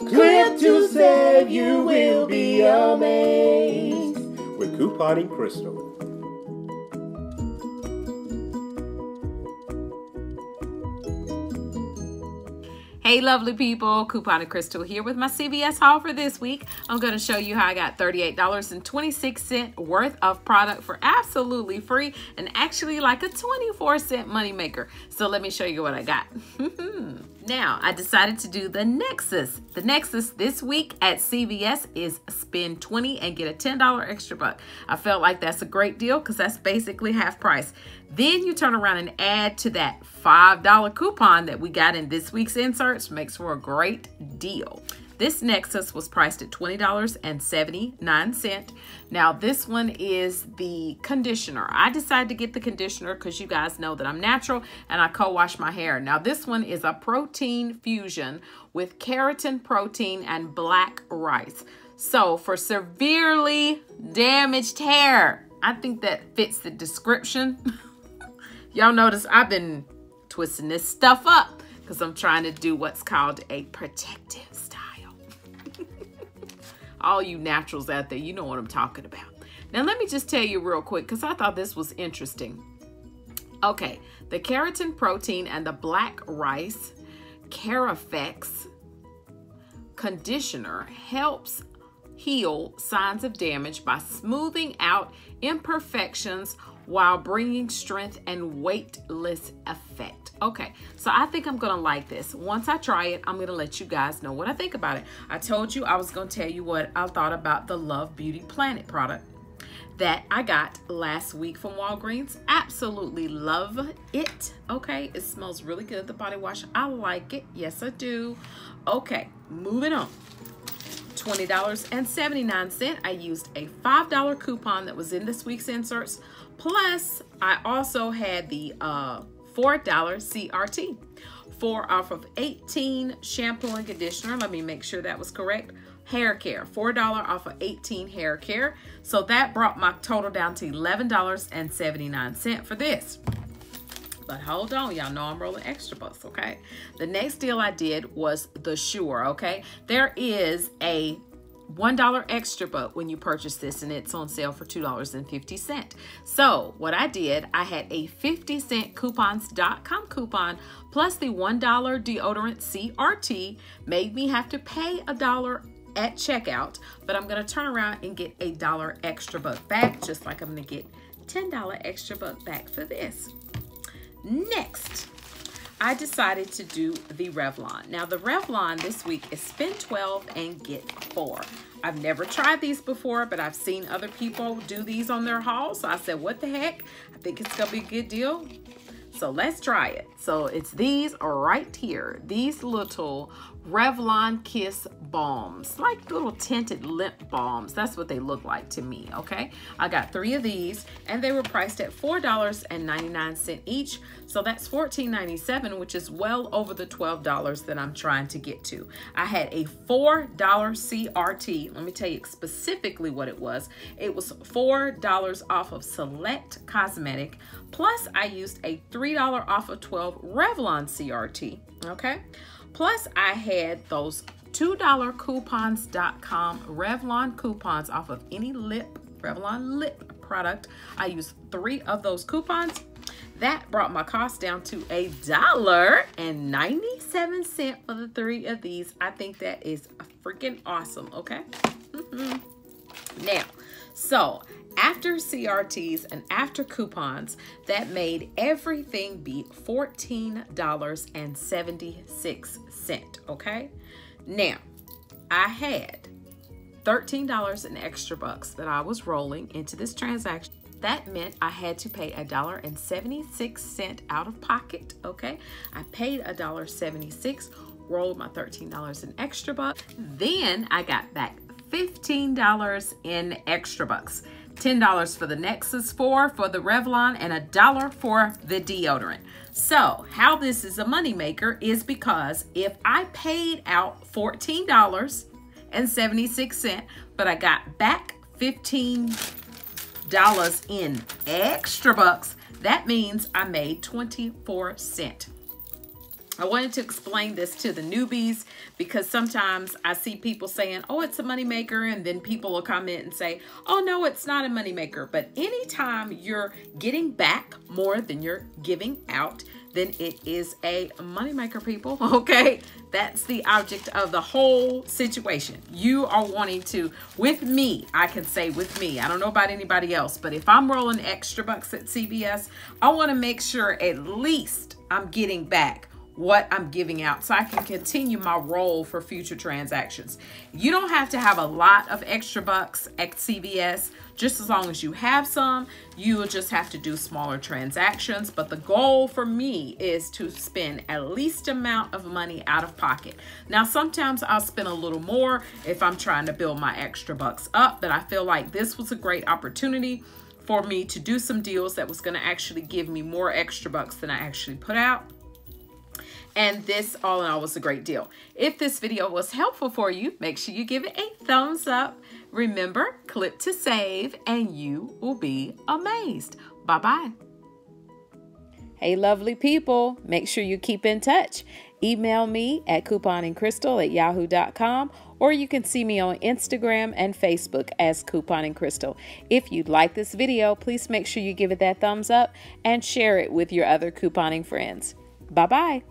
Clip to save, you will be amazed with Couponing Crystle. Hey lovely people, Couponing Crystle here with my CVS haul for this week. I'm going to show you how I got $38.26 worth of product for absolutely free and actually like a 24-cent moneymaker. So let me show you what I got. Now, I decided to do the Nexus. The Nexus this week at CVS is spend $20 and get a $10 extra buck. I felt like that's a great deal because that's basically half price. Then you turn around and add to that $5 coupon that we got in this week's inserts. Makes for a great deal. This Nexus was priced at $20.79. Now this one is the conditioner. I decided to get the conditioner because you guys know that I'm natural and I co-wash my hair. Now this one is a protein fusion with keratin protein and black rice. So for severely damaged hair, I think that fits the description. Y'all notice I've been twisting this stuff up because I'm trying to do what's called a protective style. All you naturals out there, you know what I'm talking about. Now, let me just tell you real quick because I thought this was interesting. Okay, the keratin protein and the black rice Carafex conditioner helps heal signs of damage by smoothing out imperfections while bringing strength and weightless effect. Okay, so I think I'm gonna like this. Once I try it, I'm gonna let you guys know what I think about it. I told you I was gonna tell you what I thought about the Love Beauty Planet product that I got last week from Walgreens. Absolutely love it. Okay, it smells really good, the body wash. I like it, yes I do. Okay, moving on. $20.79. I used a $5 coupon that was in this week's inserts. Plus, I also had the $4 CRT. 4 off of 18 shampoo and conditioner. Let me make sure that was correct. Hair care, $4 off of 18 hair care. So that brought my total down to $11.79 for this. But hold on, y'all know I'm rolling extra bucks, okay? The next deal I did was the Sure, okay? There is a $1 extra buck when you purchase this, and it's on sale for $2.50. So what I did, I had a 50-cent coupons.com coupon plus the $1 deodorant CRT, made me have to pay $1 at checkout, but I'm gonna turn around and get a $1 extra buck back, just like I'm gonna get $10 extra buck back for this. Next, I decided to do the Revlon. Now the Revlon this week is spend $12 and get 4. I've never tried these before, but I've seen other people do these on their hauls. So I said, what the heck? I think it's gonna be a good deal. So let's try it. So it's these right here. These little Revlon Kiss balms, like little tinted lip balms. That's what they look like to me, okay? I got 3 of these and they were priced at $4.99 each. So that's $14.97, which is well over the $12 that I'm trying to get to. I had a $4 CRT. Let me tell you specifically what it was. It was $4 off of select cosmetic, plus I used a $3 off of 12 Revlon CRT, okay? Plus I had those $2 coupons.com Revlon coupons off of any Revlon lip product. I used 3 of those coupons. That brought my cost down to $1.97 for the 3 of these. I think that is freaking awesome, okay? Now, so after CRTs and after coupons, that made everything be $14.76, okay? Now, I had $13 in extra bucks that I was rolling into this transaction. That meant I had to pay $1.76 out of pocket, okay? I paid $1.76, rolled my $13 in extra bucks. Then I got back $15 in extra bucks. $10 for the Nexus 4 for the Revlon, and $1 for the deodorant. So how this is a moneymaker is because if I paid out $14.76, but I got back $15 in extra bucks, that means I made 24 cents. I wanted to explain this to the newbies because sometimes I see people saying, oh, it's a moneymaker, and then people will comment and say, oh, no, it's not a moneymaker. But anytime you're getting back more than you're giving out, then it is a moneymaker, people, okay? That's the object of the whole situation. You are wanting to, with me, I can say with me, I don't know about anybody else, but if I'm rolling extra bucks at CVS, I want to make sure at least I'm getting back what I'm giving out so I can continue my role for future transactions. You don't have to have a lot of extra bucks at CVS. Just as long as you have some, you will just have to do smaller transactions. But the goal for me is to spend at least amount of money out of pocket. Now, sometimes I'll spend a little more if I'm trying to build my extra bucks up, but I feel like this was a great opportunity for me to do some deals that was going to actually give me more extra bucks than I actually put out. And this, all in all, was a great deal. If this video was helpful for you, make sure you give it a thumbs up. Remember, click to save, and you will be amazed. Bye-bye. Hey, lovely people, make sure you keep in touch. Email me at couponingcrystle@yahoo.com, or you can see me on Instagram and Facebook as Couponing Crystle. If you like this video, please make sure you give it that thumbs up and share it with your other couponing friends. Bye-bye.